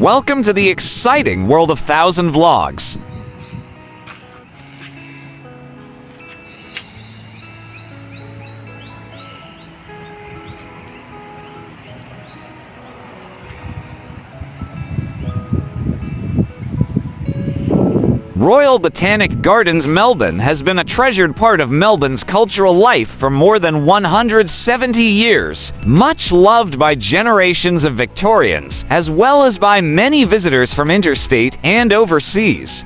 Welcome to the exciting world of 1,000 Vlogs. Royal Botanic Gardens, Melbourne has been a treasured part of Melbourne's cultural life for more than 170 years, much loved by generations of Victorians, as well as by many visitors from interstate and overseas.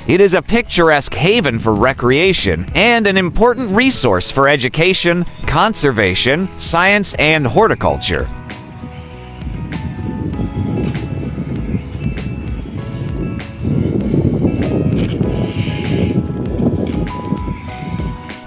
It is a picturesque haven for recreation and an important resource for education, conservation, science, and horticulture.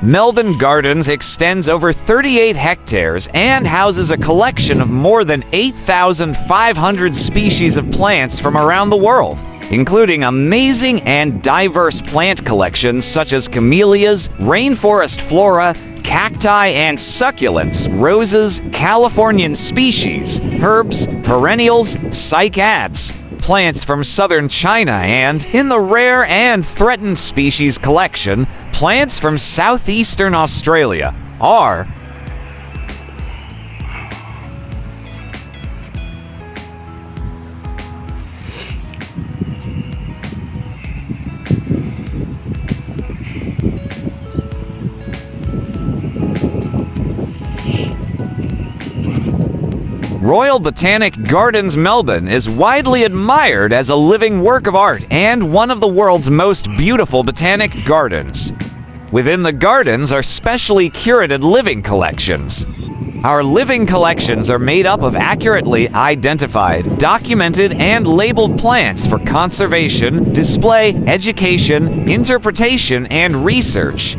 Melbourne Gardens extends over 38 hectares and houses a collection of more than 8,500 species of plants from around the world, including amazing and diverse plant collections such as camellias, rainforest flora, cacti and succulents, roses, Californian species, herbs, perennials, cycads, plants from southern China, and, in the rare and threatened species collection, plants from southeastern Australia are Royal Botanic Gardens, Melbourne is widely admired as a living work of art and one of the world's most beautiful botanic gardens. Within the gardens are specially curated living collections. Our living collections are made up of accurately identified, documented, and labeled plants for conservation, display, education, interpretation, and research.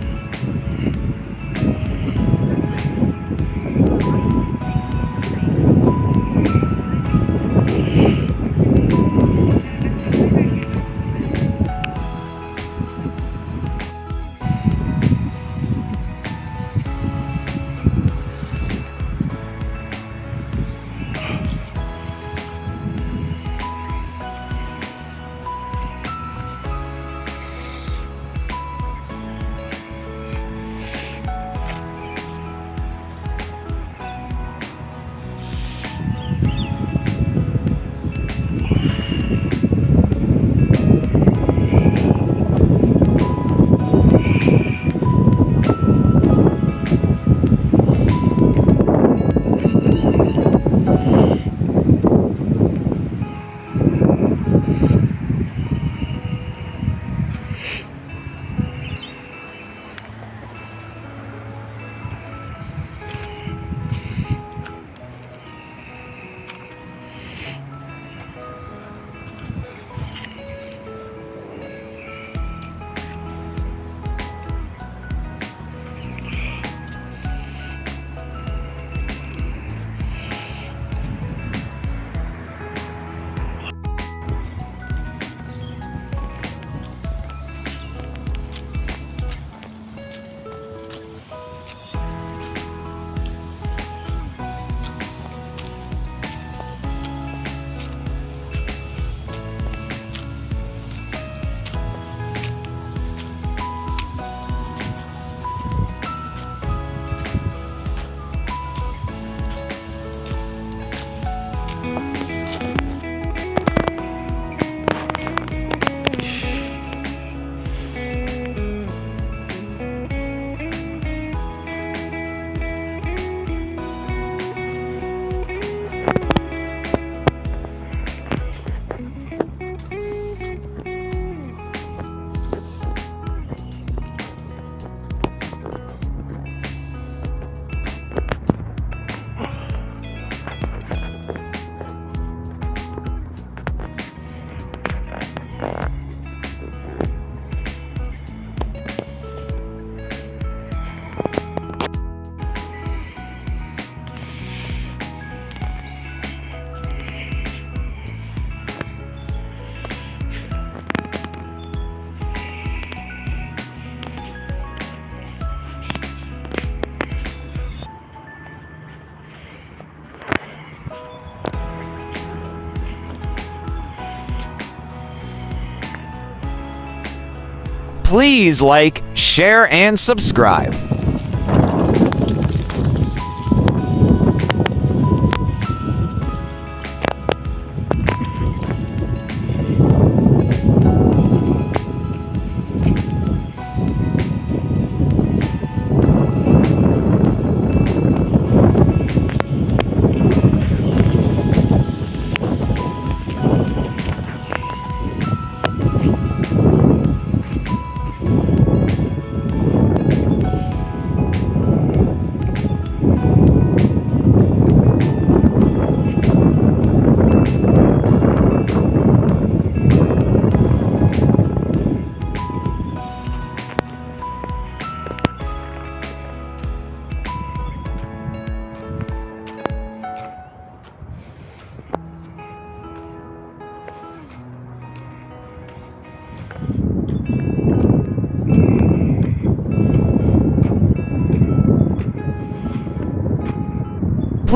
Please like, share, and subscribe.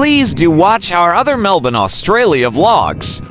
Please do watch our other Melbourne, Australia vlogs.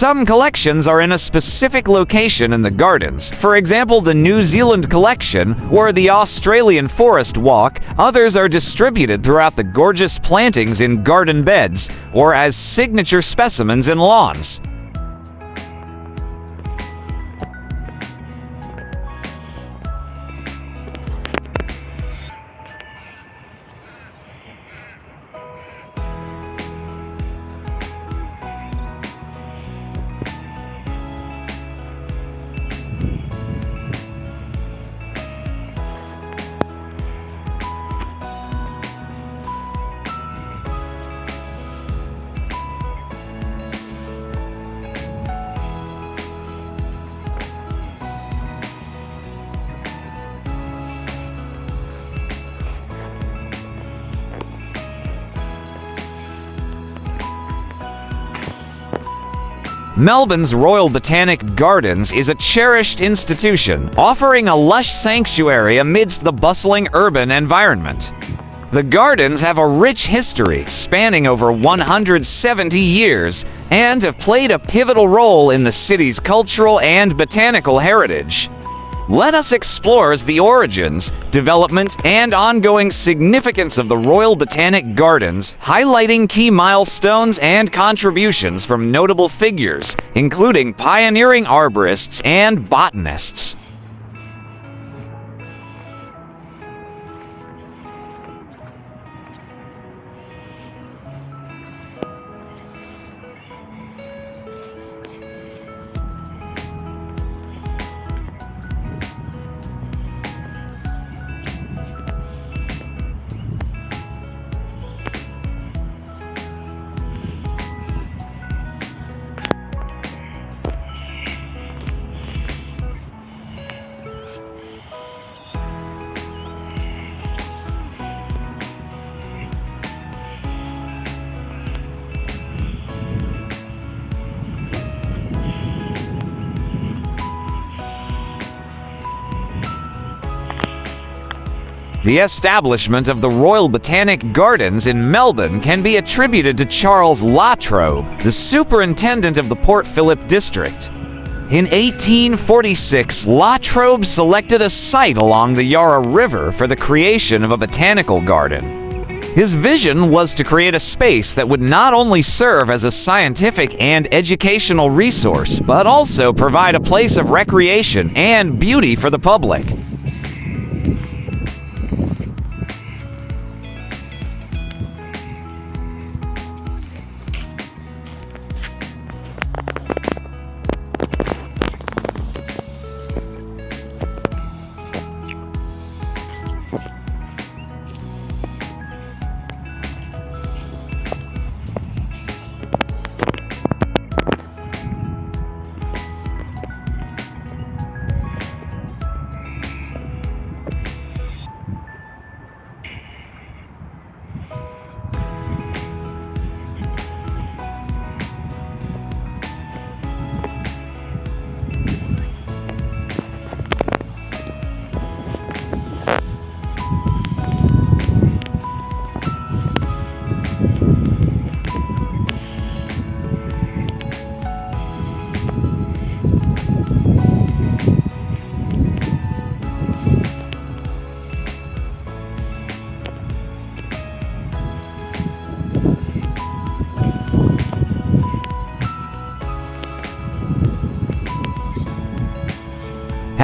Some collections are in a specific location in the gardens. For example, the New Zealand collection or the Australian Forest Walk. Others are distributed throughout the gorgeous plantings in garden beds or as signature specimens in lawns. Melbourne's Royal Botanic Gardens is a cherished institution, offering a lush sanctuary amidst the bustling urban environment. The gardens have a rich history spanning over 170 years and have played a pivotal role in the city's cultural and botanical heritage. Let us explore the origins, development, and ongoing significance of the Royal Botanic Gardens, highlighting key milestones and contributions from notable figures, including pioneering arborists and botanists. The establishment of the Royal Botanic Gardens in Melbourne can be attributed to Charles La Trobe, the superintendent of the Port Phillip district. In 1846, La Trobe selected a site along the Yarra River for the creation of a botanical garden. His vision was to create a space that would not only serve as a scientific and educational resource, but also provide a place of recreation and beauty for the public.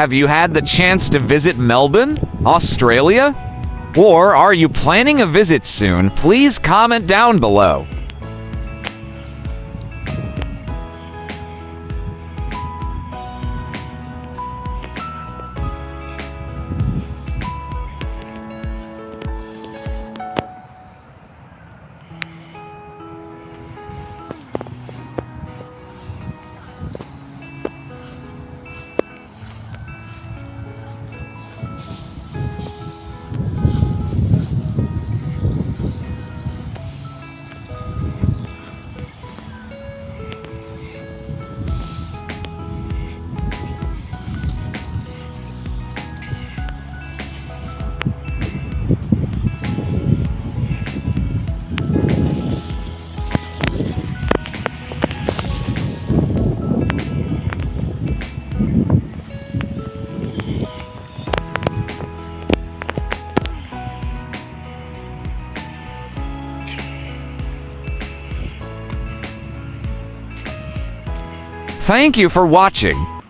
Have you had the chance to visit Melbourne, Australia? Or are you planning a visit soon? Please comment down below. Thank you for watching.